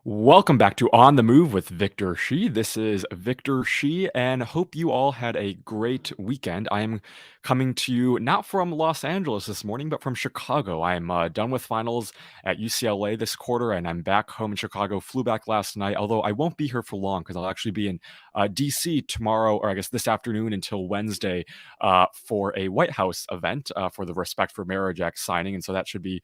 Welcome back to On the Move with Victor Shi. This is Victor Shi, and hope you all had a great weekend. I am coming to you not from Los Angeles this morning, but from Chicago. I am done with finals at UCLA this quarter, and I'm back home in Chicago. Flew back last night, although I won't be here for long because I'll actually be in DC tomorrow, or I guess this afternoon until Wednesday, for a White House event for the Respect for Marriage Act signing, and so that should be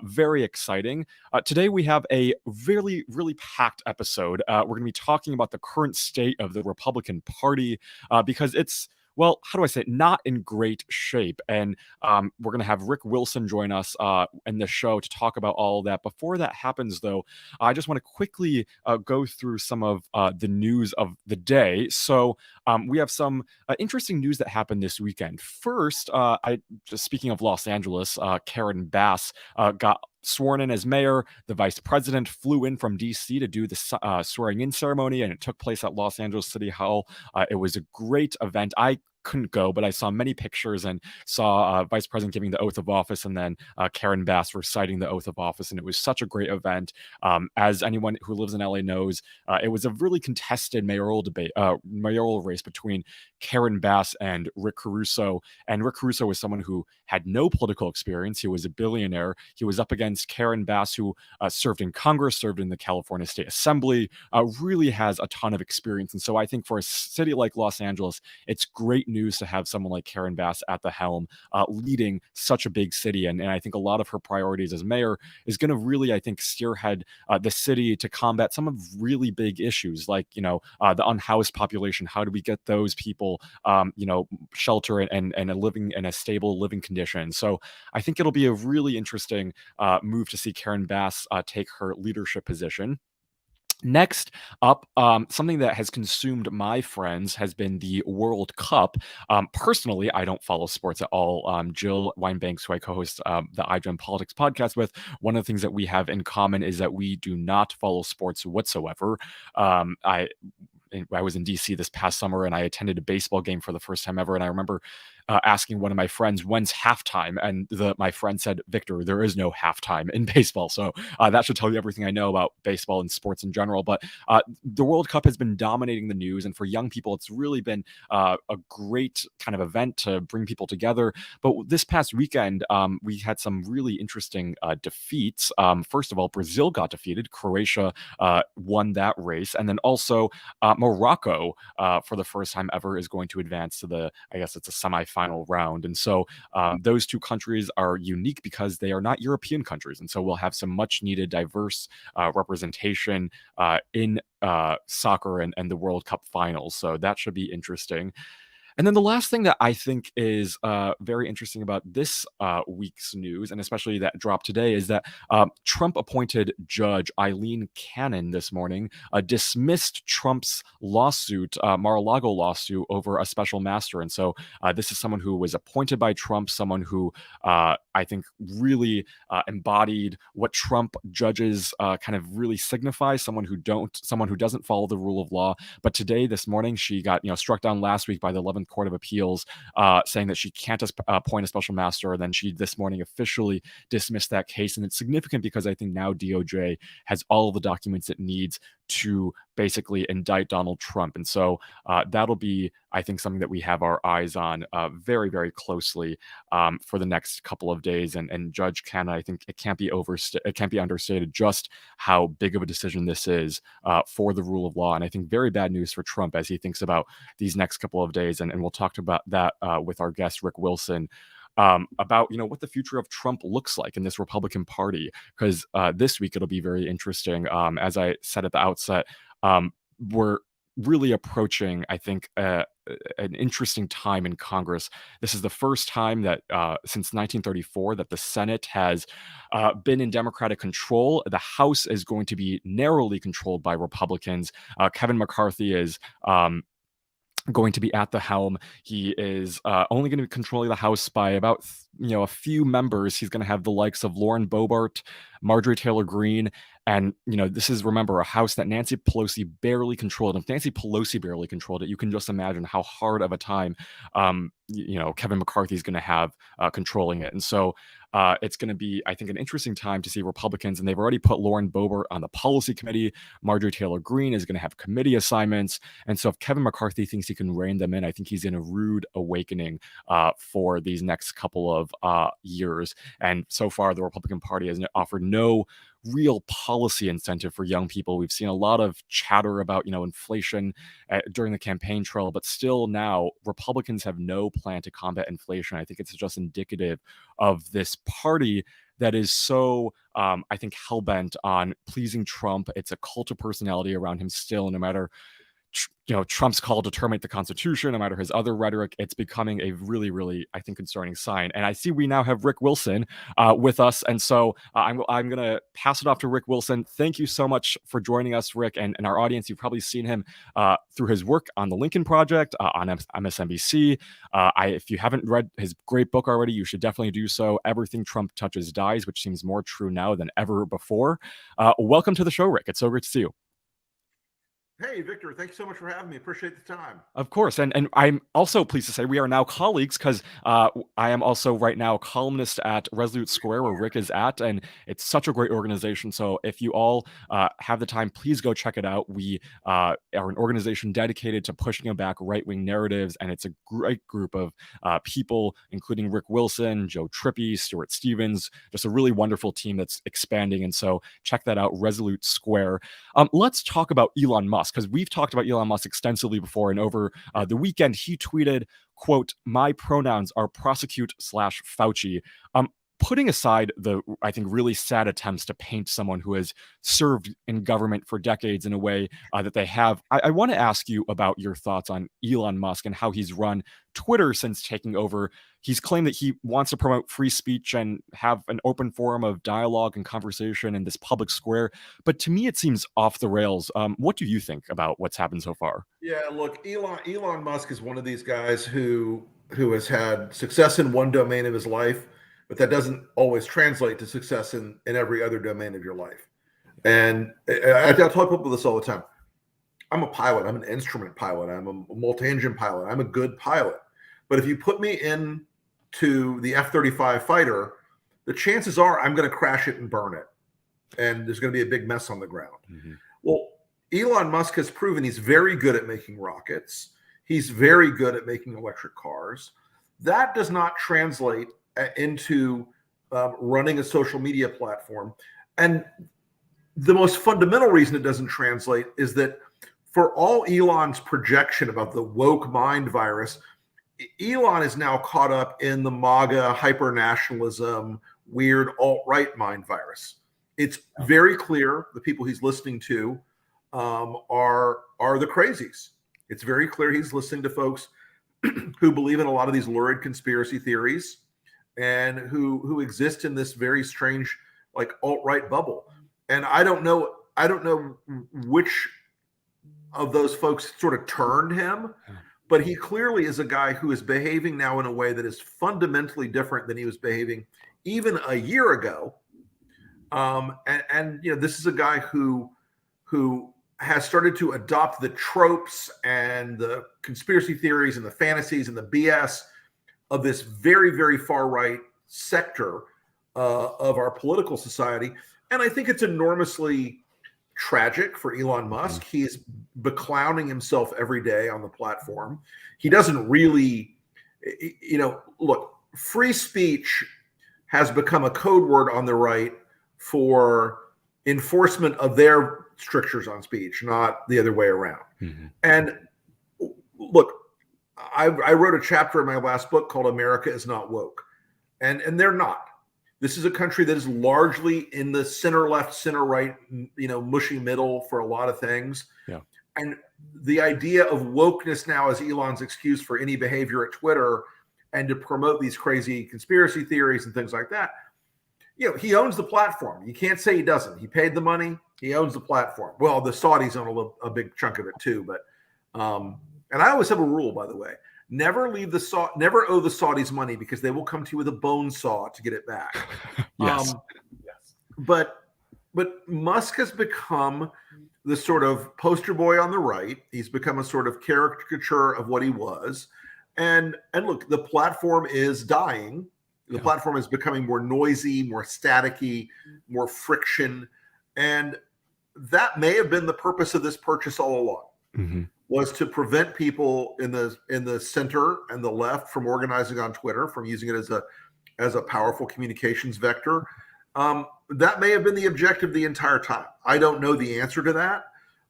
very exciting. Today, we have a really packed episode. We're going to be talking about the current state of the Republican Party because it's, well, how do I say it? Not in great shape. And we're going to have Rick Wilson join us in the show to talk about all of that. Before that happens, though, I just want to quickly go through some of the news of the day. So we have some interesting news that happened this weekend. First, I just speaking of Los Angeles, Karen Bass got sworn in as mayor. The vice president flew in from DC to do the swearing in ceremony, and it took place at Los Angeles City Hall. It was a great event. I couldn't go, but I saw many pictures and saw Vice President giving the oath of office, and then Karen Bass reciting the oath of office, and it was such a great event. As anyone who lives in LA knows, it was a really contested mayoral race between Karen Bass and Rick Caruso. And Rick Caruso was someone who had no political experience. He was a billionaire. He was up against Karen Bass, who served in Congress, served in the California State Assembly, really has a ton of experience. And so I think for a city like Los Angeles, it's great news to have someone like Karen Bass at the helm, leading such a big city. And I think a lot of her priorities as mayor is going to really, I think, spearhead the city to combat some of really big issues like, the unhoused population. How do we get those people, shelter and a living and a stable living condition? So I think it'll be a really interesting move to see Karen Bass take her leadership position. Next up, something that has consumed my friends has been the World Cup. Personally, I don't follow sports at all. Jill Weinbanks, who I co-host the iGen Politics podcast with, one of the things that we have in common is that we do not follow sports whatsoever. I was in DC this past summer and I attended a baseball game for the first time ever. And I remember asking one of my friends, when's halftime? And my friend said, Victor, there is no halftime in baseball. So that should tell you everything I know about baseball and sports in general. But the World Cup has been dominating the news. And for young people, it's really been a great kind of event to bring people together. But this past weekend, we had some really interesting defeats. First of all, Brazil got defeated. Croatia won that race. And then also Morocco, for the first time ever, is going to advance to I guess it's a semifinal round. And so those two countries are unique because they are not European countries. And so we'll have some much needed diverse representation in soccer and the World Cup finals. So that should be interesting. And then the last thing that I think is very interesting about this week's news, and especially that dropped today, is that Trump appointed Judge Eileen Cannon this morning dismissed Trump's lawsuit, Mar-a-Lago lawsuit, over a special master. And so this is someone who was appointed by Trump, someone who I think really embodied what Trump judges kind of really signify, someone who doesn't follow the rule of law. But today, this morning, she got struck down last week by the 11th Court of Appeals, saying that she can't appoint a special master. And then she this morning officially dismissed that case. And it's significant because I think now DOJ has all of the documents it needs to basically indict Donald Trump. And so that'll be, I think, something that we have our eyes on very, very closely for the next couple of days. And Judge Cannon, I think it can't be understated just how big of a decision this is for the rule of law. And I think very bad news for Trump as he thinks about these next couple of days. And we'll talk about that with our guest, Rick Wilson, about what the future of Trump looks like in this Republican Party. Because this week it'll be very interesting. As I said at the outset, we're really approaching, I think, an interesting time in Congress. This is the first time that since 1934 that the Senate has been in Democratic control. The House is going to be narrowly controlled by Republicans. Kevin McCarthy is going to be at the helm. He is only going to be controlling the House by about a few members. He's going to have the likes of Lauren Boebert, Marjorie Taylor Greene. And, this is, remember, a House that Nancy Pelosi barely controlled. If Nancy Pelosi barely controlled it, you can just imagine how hard of a time, Kevin McCarthy is going to have controlling it. And so it's going to be, I think, an interesting time to see Republicans. And they've already put Lauren Boebert on the policy committee. Marjorie Taylor Greene is going to have committee assignments. And so if Kevin McCarthy thinks he can rein them in, I think he's in a rude awakening for these next couple of years. And so far, the Republican Party has offered no real policy incentive for young people. We've seen a lot of chatter about, inflation during the campaign trail, but still now Republicans have no plan to combat inflation. I think it's just indicative of this party that is so, I think, hell-bent on pleasing Trump. It's a cult of personality around him still, no matter Trump's call to terminate the Constitution, no matter his other rhetoric. It's becoming a really, really, I think, concerning sign. And I see we now have Rick Wilson with us. And so I'm going to pass it off to Rick Wilson. Thank you so much for joining us, Rick, and our audience. You've probably seen him through his work on the Lincoln Project on MSNBC. If you haven't read his great book already, you should definitely do so. Everything Trump Touches Dies, which seems more true now than ever before. Welcome to the show, Rick. It's so great to see you. Hey, Victor, thanks so much for having me. Appreciate the time. Of course. And I'm also pleased to say we are now colleagues because I am also right now a columnist at Resolute Square, where Rick is at. And it's such a great organization. So if you all have the time, please go check it out. We are an organization dedicated to pushing back right-wing narratives. And it's a great group of people, including Rick Wilson, Joe Trippi, Stuart Stevens, just a really wonderful team that's expanding. And so check that out, Resolute Square. Let's talk about Elon Musk, because we've talked about Elon Musk extensively before. And over the weekend, he tweeted, quote, "My pronouns are prosecute/Fauci." Putting aside the, I think, really sad attempts to paint someone who has served in government for decades in a way that they have, I want to ask you about your thoughts on Elon Musk and how he's run Twitter since taking over. He's claimed that he wants to promote free speech and have an open forum of dialogue and conversation in this public square. But to me, it seems off the rails. What do you think about what's happened so far? Yeah, look, Elon Musk is one of these guys who has had success in one domain of his life, but that doesn't always translate to success in every other domain of your life. And I tell people this all the time. I'm a pilot. I'm an instrument pilot. I'm a multi-engine pilot. I'm a good pilot. But if you put me into the F-35 fighter, the chances are I'm going to crash it and burn it. And there's going to be a big mess on the ground. Mm-hmm. Well, Elon Musk has proven he's very good at making rockets. He's very good at making electric cars. That does not translate into running a social media platform. And the most fundamental reason it doesn't translate is that for all Elon's projection about the woke mind virus, Elon is now caught up in the MAGA hyper-nationalism, weird alt-right mind virus. It's very clear the people he's listening to are the crazies. It's very clear he's listening to folks who believe in a lot of these lurid conspiracy theories and who exist in this very strange, like, alt-right bubble. And I don't know which of those folks sort of turned him, but he clearly is a guy who is behaving now in a way that is fundamentally different than he was behaving even a year ago. And this is a guy who has started to adopt the tropes and the conspiracy theories and the fantasies and the BS of this very, very far right sector of our political society. And I think it's enormously tragic for Elon Musk. He's beclowning himself every day on the platform. He doesn't really, look, free speech has become a code word on the right for enforcement of their strictures on speech, not the other way around. Mm-hmm. And look, I wrote a chapter in my last book called "America is Not Woke," and they're not. This is a country that is largely in the center left, center right, mushy middle for a lot of things. Yeah. And the idea of wokeness now as Elon's excuse for any behavior at Twitter and to promote these crazy conspiracy theories and things like that. He owns the platform. You can't say he doesn't. He paid the money. He owns the platform. Well, the Saudis own a big chunk of it too. But and I always have a rule, by the way: never owe the Saudis money, because they will come to you with a bone saw to get it back. Yes. but Musk has become the sort of poster boy on the right. He's become a sort of caricature of what he was. And look, the platform is dying. The platform is becoming more noisy, more staticky, more friction. And that may have been the purpose of this purchase all along, was to prevent people in the center and the left from organizing on Twitter, from using it as a powerful communications vector. That may have been the objective the entire time. I don't know the answer to that,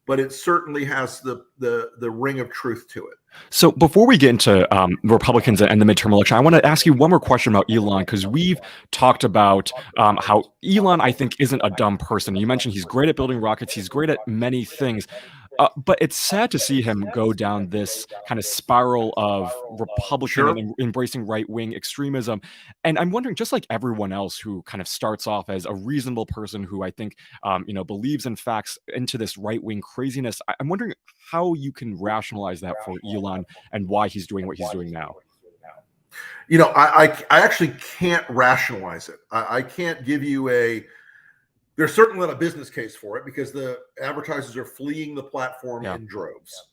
but it certainly has the ring of truth to it. So before we get into Republicans and the midterm election, I want to ask you one more question about Elon, because we've talked about how Elon, I think, isn't a dumb person. You mentioned he's great at building rockets. He's great at many things. But it's sad to see him go down this kind of spiral of Republican and embracing right-wing extremism. And I'm wondering, just like everyone else who kind of starts off as a reasonable person who I think, believes in facts, into this right-wing craziness, I'm wondering how you can rationalize that for Elon and why he's doing what he's doing now. I actually can't rationalize it. I can't give you there's certainly not a business case for it, because the advertisers are fleeing the platform in droves.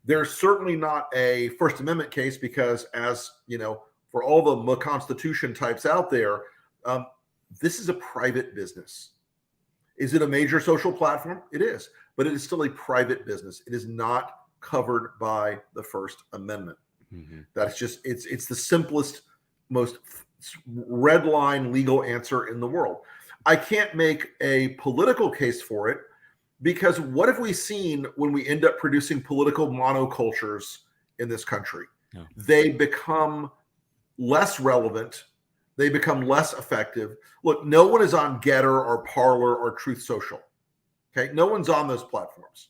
There's certainly not a First Amendment case, because, as you know, for all the Constitution types out there, this is a private business. Is it a major social platform? It is, but it is still a private business. It is not covered by the First Amendment. That's just, it's the simplest, most red line legal answer in the world. I can't make a political case for it, because what have we seen when we end up producing political monocultures in this country? They become less relevant. They become less effective. Look, no one is on Getter or Parler or Truth Social. Okay, no one's on those platforms,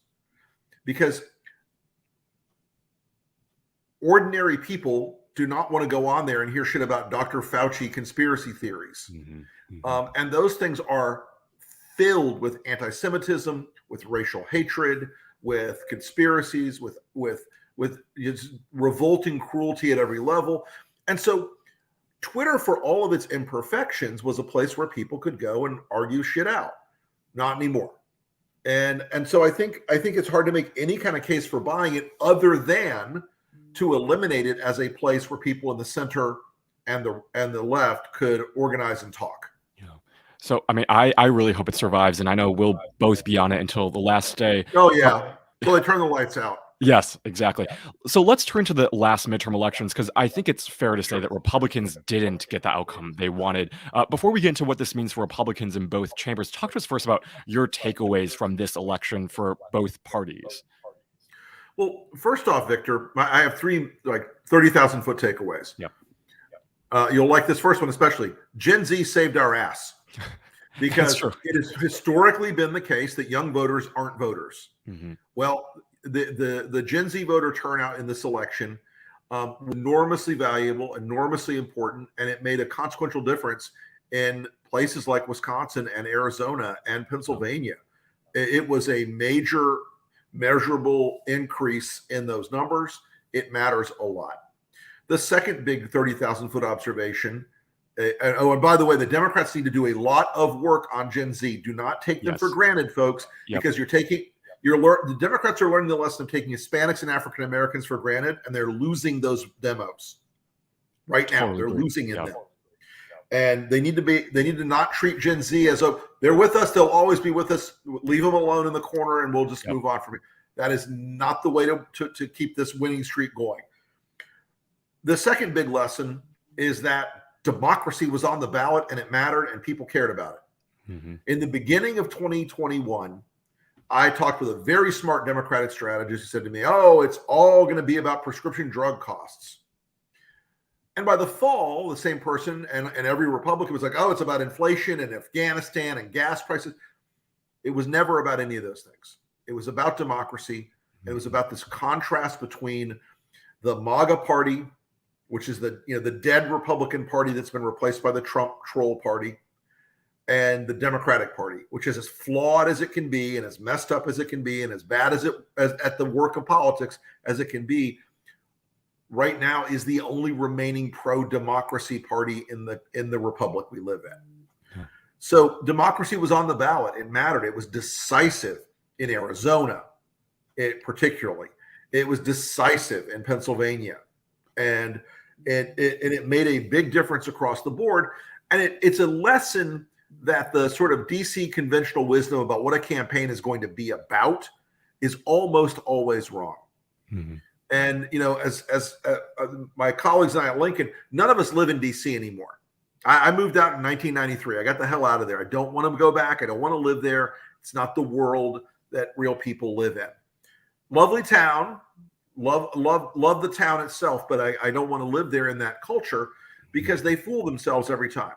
because ordinary people do not want to go on there and hear shit about Dr. Fauci conspiracy theories. And those things are filled with anti-Semitism, with racial hatred, with conspiracies, with revolting cruelty at every level. And so Twitter, for all of its imperfections, was a place where people could go and argue shit out. Not anymore. And so I think it's hard to make any kind of case for buying it, other than to eliminate it as a place where people in the center and the left could organize and talk. So, I mean, I really hope it survives, and I know we'll both be on it until the last day. Oh, yeah. Well, they turn the lights out. Yes, exactly. So let's turn to the last midterm elections, because I think it's fair to say that Republicans didn't get the outcome they wanted. Before we get into what this means for Republicans in both chambers, talk to us first about your takeaways from this election for both parties. Well, first off, Victor, I have three 30,000 foot takeaways. You'll like this first one especially. Gen Z saved our ass. Because it has historically been the case that young voters aren't voters. Well, the Gen Z voter turnout in this election, enormously valuable, enormously important, and it made a consequential difference in places like Wisconsin and Arizona and Pennsylvania. It was a major, measurable increase in those numbers. It matters a lot. The second big 30,000 foot observation. And by the way, the Democrats need to do a lot of work on Gen Z. Do not take them for granted, folks, because the Democrats are learning the lesson of taking Hispanics and African Americans for granted, and they're losing those demos right now. They're losing in them. And they need to not treat Gen Z as they're with us. They'll always be with us. Leave them alone in the corner, and we'll just move on from it. That is not the way to keep this winning streak going. The second big lesson is that democracy was on the ballot, and it mattered, and people cared about it. In the beginning of 2021, I talked with a very smart Democratic strategist who said to me, it's all going to be about prescription drug costs. And by the fall, the same person and every Republican was like, it's about inflation and Afghanistan and gas prices. It was never about any of those things. It was about democracy. It was about this contrast between the MAGA party, which is the dead Republican Party that's been replaced by the Trump troll party, and the Democratic Party, which is as flawed as it can be, and as messed up as it can be, and as bad as at the work of politics as it can be. Right now, is the only remaining pro-democracy party in the republic we live in. So democracy was on the ballot. It mattered. It was decisive in Arizona, particularly. It was decisive in Pennsylvania, and it made a big difference across the board. And it's a lesson that the sort of DC conventional wisdom about what a campaign is going to be about is almost always wrong. Mm-hmm. And as my colleagues and I at Lincoln, none of us live in DC anymore. I moved out in 1993. I got the hell out of there. I don't want to go back. I don't want to live there. It's not the world that real people live in. Lovely town, love the town itself, but I don't want to live there in that culture because they fool themselves every time.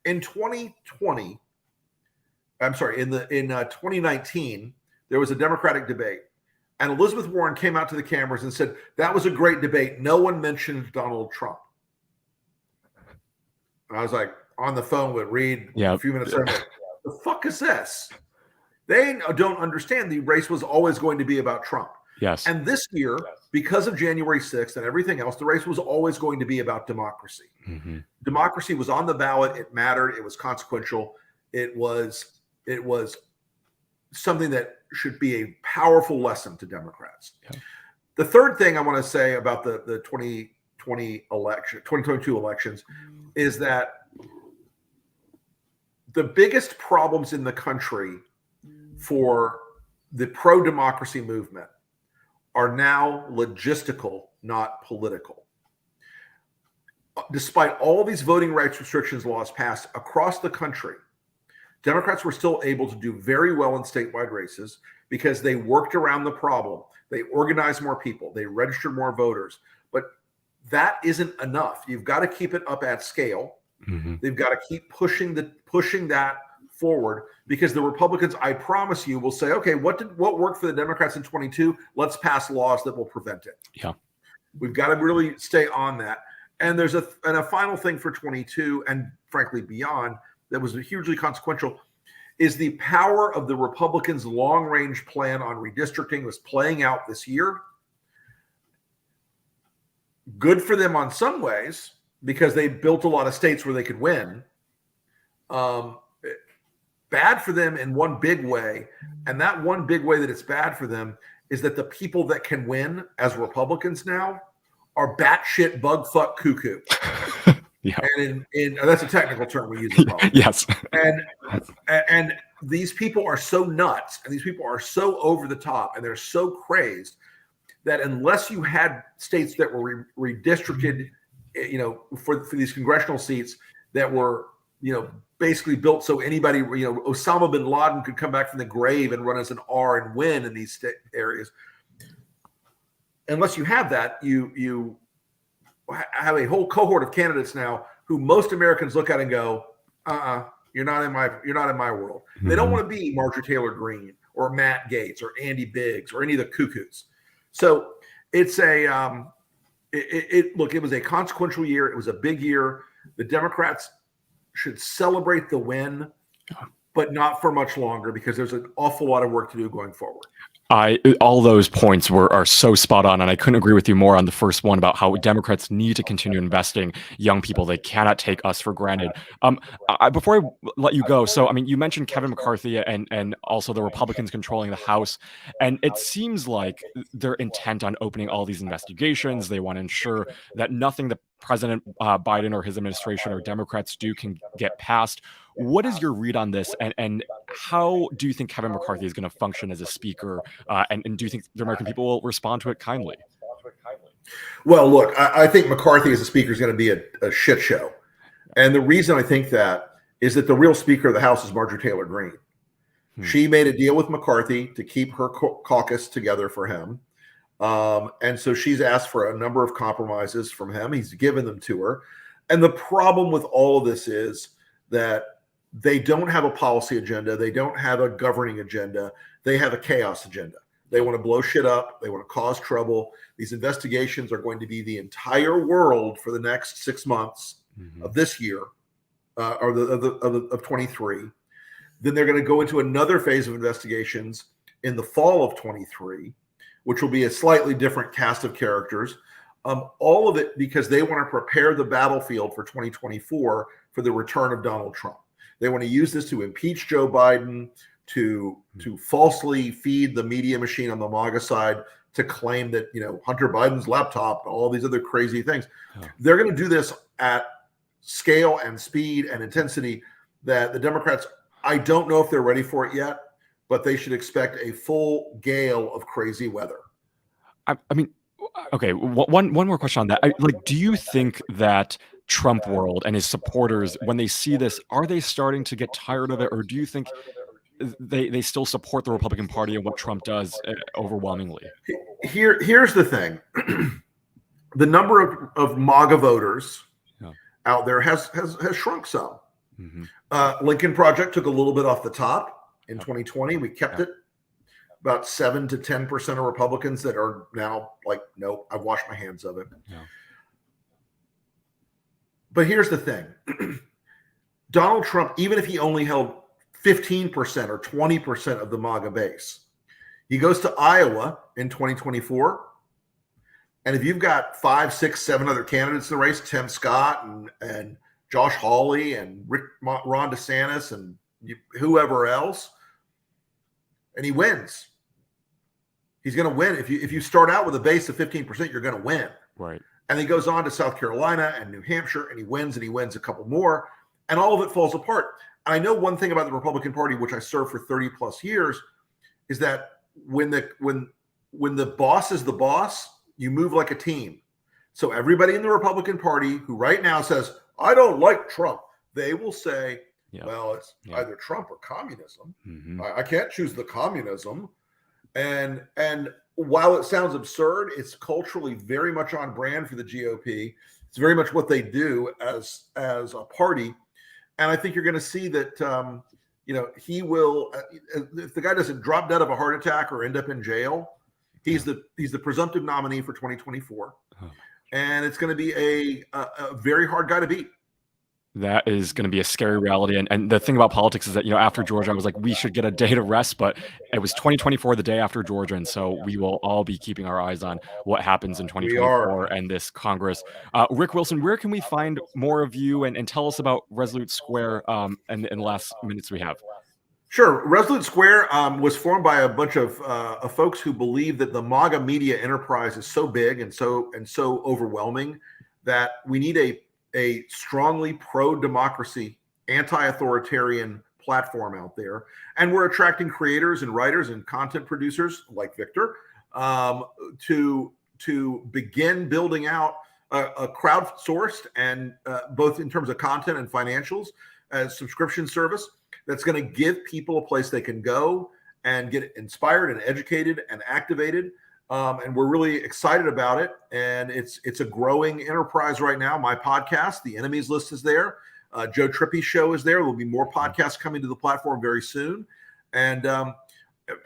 In 2019, there was a Democratic debate, and Elizabeth Warren came out to the cameras and said, that was a great debate. No one mentioned Donald Trump. And I was like on the phone with Reed a few minutes later. The fuck is this? They don't understand the race was always going to be about Trump. Yes. And this year, because of January 6th and everything else, the race was always going to be about democracy. Mm-hmm. Democracy was on the ballot. It mattered. It was consequential. It was something that should be a powerful lesson to Democrats. Yeah. The third thing I want to say about the 2022 elections is that the biggest problems in the country for the pro-democracy movement are now logistical, not political. Despite all these voting rights restrictions laws passed across the country, Democrats were still able to do very well in statewide races because they worked around the problem. They organized more people. They registered more voters. But that isn't enough. You've got to keep it up at scale. Mm-hmm. They've got to keep pushing that forward, because the Republicans, I promise you, will say, okay, what worked for the Democrats in 22? Let's pass laws that will prevent it. Yeah. We've got to really stay on that. And there's a final thing for 22 and frankly beyond that was hugely consequential is the power of the Republicans' long-range plan on redistricting was playing out this year. Good for them on some ways because they built a lot of states where they could win. Bad for them in one big way. And that one big way that it's bad for them is that the people that can win as Republicans now are batshit bugfuck cuckoo. Yeah. And that's a technical term we use in politics. Yes. And these people are so nuts and these people are so over the top and they're so crazed that unless you had states that were redistricted, for these congressional seats that were, basically built so anybody, Osama bin Laden could come back from the grave and run as an R and win in these areas. Unless you have that, you have a whole cohort of candidates now who most Americans look at and go, you're not in my world. Mm-hmm. They don't want to be Marjorie Taylor Greene or Matt Gaetz or Andy Biggs or any of the cuckoos. So it's it was a consequential year. It was a big year. The Democrats should celebrate the win, but not for much longer because there's an awful lot of work to do going forward. All those points are so spot on, and I couldn't agree with you more on the first one about how Democrats need to continue investing young people. They cannot take us for granted. Before I let you go, so you mentioned Kevin McCarthy and also the Republicans controlling the House, and it seems like they're intent on opening all these investigations. They want to ensure that nothing that President Biden or his administration or Democrats do can get passed. What is your read on this, and how do you think Kevin McCarthy is going to function as a speaker, and do you think the American people will respond to it kindly? Well, look, I think McCarthy as a speaker is going to be a shit show. And the reason I think that is that the real speaker of the House is Marjorie Taylor Greene. She made a deal with McCarthy to keep her caucus together for him. And so she's asked for a number of compromises from him. He's given them to her. And the problem with all of this is that they don't have a policy agenda. They don't have a governing agenda. They have a chaos agenda. They want to blow shit up. They want to cause trouble. These investigations are going to be the entire world for the next 6 months of this year, of 23. Then they're going to go into another phase of investigations in the fall of 23, which will be a slightly different cast of characters. All of it because they want to prepare the battlefield for 2024 for the return of Donald Trump. They want to use this to impeach Joe Biden, to falsely feed the media machine on the MAGA side, to claim that, Hunter Biden's laptop, all these other crazy things. Oh. They're going to do this at scale and speed and intensity that the Democrats, I don't know if they're ready for it yet, but they should expect a full gale of crazy weather. I mean, okay, one more question on that. Do you think that Trump world and his supporters, when they see this, are they starting to get tired of it, or do you think they still support the Republican Party and what Trump does overwhelmingly? Here's the thing. The number of MAGA voters out there has shrunk some. Mm-hmm. Lincoln Project took a little bit off the top in 2020. We kept it. About 7 to 10% of Republicans that are now like, nope, I've washed my hands of it. Yeah. But here's the thing. Donald Trump, even if he only held 15% or 20% of the MAGA base, he goes to Iowa in 2024. And if you've got 5, 6, 7 other candidates in the race, Tim Scott and Josh Hawley and Ron DeSantis and whoever else, and he wins. He's going to win. If you start out with a base of 15%, you're going to win. Right. And he goes on to South Carolina and New Hampshire, and he wins a couple more, and all of it falls apart. And I know one thing about the Republican Party, which I served for 30 plus years, is that when the boss is the boss, you move like a team. So everybody in the Republican Party who right now says, I don't like Trump, they will say, well, it's either Trump or communism. Mm-hmm. I can't choose the communism. And while it sounds absurd, it's culturally very much on brand for the GOP. It's very much what they do as a party. And I think you're going to see that, he will, if the guy doesn't drop dead of a heart attack or end up in jail, he's the presumptive nominee for 2024. Oh. And it's going to be a very hard guy to beat. That is going to be a scary reality. And the thing about politics is that, after Georgia, I was like, we should get a day to rest, but it was 2024, the day after Georgia. And so we will all be keeping our eyes on what happens in 2024 and this Congress. Rick Wilson, where can we find more of you and tell us about Resolute Square in the last minutes we have? Sure. Resolute Square was formed by a bunch of folks who believe that the MAGA media enterprise is so big and so overwhelming that we need a strongly pro-democracy, anti-authoritarian platform out there. And we're attracting creators and writers and content producers like Victor to begin building out a crowdsourced and both in terms of content and financials, subscription service that's going to give people a place they can go and get inspired and educated and activated. And we're really excited about it. And it's a growing enterprise right now. My podcast, The Enemies List, is there. Joe Trippy's show is there. There'll be more podcasts coming to the platform very soon. And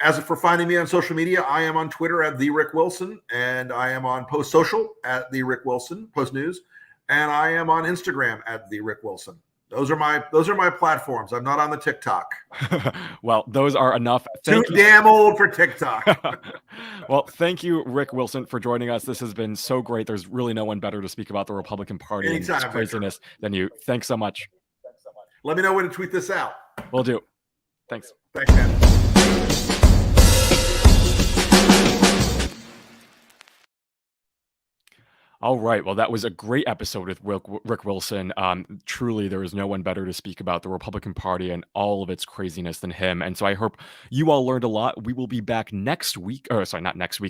as for finding me on social media, I am on Twitter at @TheRickWilson, and I am on Post Social at @TheRickWilson, Post News, and I am on Instagram at @TheRickWilson. Those are my platforms. I'm not on the TikTok. Well, those are enough. Too damn old for TikTok. Well, thank you, Rick Wilson, for joining us. This has been so great. There's really no one better to speak about the Republican Party and its craziness than you. Thanks so much. Let me know when to tweet this out. Will do. Thanks. Thanks, man. All right. Well, that was a great episode with Rick Wilson. Truly, there is no one better to speak about the Republican Party and all of its craziness than him. And so I hope you all learned a lot. We will be back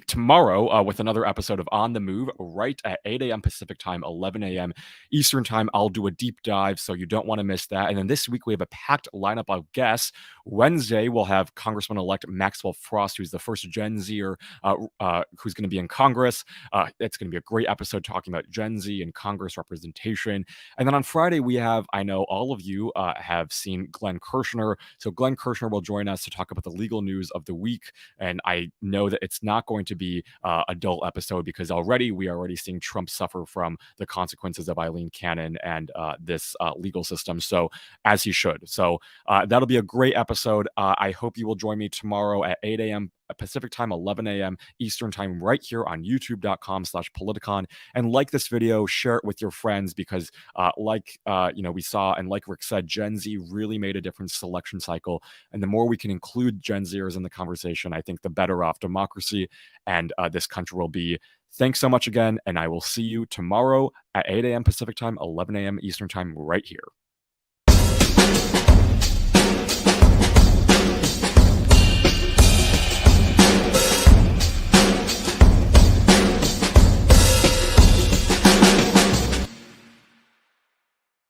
tomorrow with another episode of On the Move right at 8 a.m. Pacific time, 11 a.m. Eastern time. I'll do a deep dive, so you don't want to miss that. And then this week, we have a packed lineup of guests. Wednesday, we'll have Congressman-elect Maxwell Frost, who's the first Gen Zer who's going to be in Congress. It's going to be a great episode talking about Gen Z and Congress representation. And then on Friday, we have, I know all of you have seen Glenn Kirshner. So Glenn Kirshner will join us to talk about the legal news of the week. And I know that it's not going to be a dull episode because we are already seeing Trump suffer from the consequences of Eileen Cannon and this legal system. So as he should. So that'll be a great episode. I hope you will join me tomorrow at 8 a.m. Pacific time, 11 a.m. Eastern time, right here on youtube.com/Politicon. And like this video, share it with your friends because we saw, and like Rick said, Gen Z really made a difference selection cycle. And the more we can include Gen Zers in the conversation, I think the better off democracy and this country will be. Thanks so much again, and I will see you tomorrow at 8 a.m. Pacific time, 11 a.m. Eastern time, right here.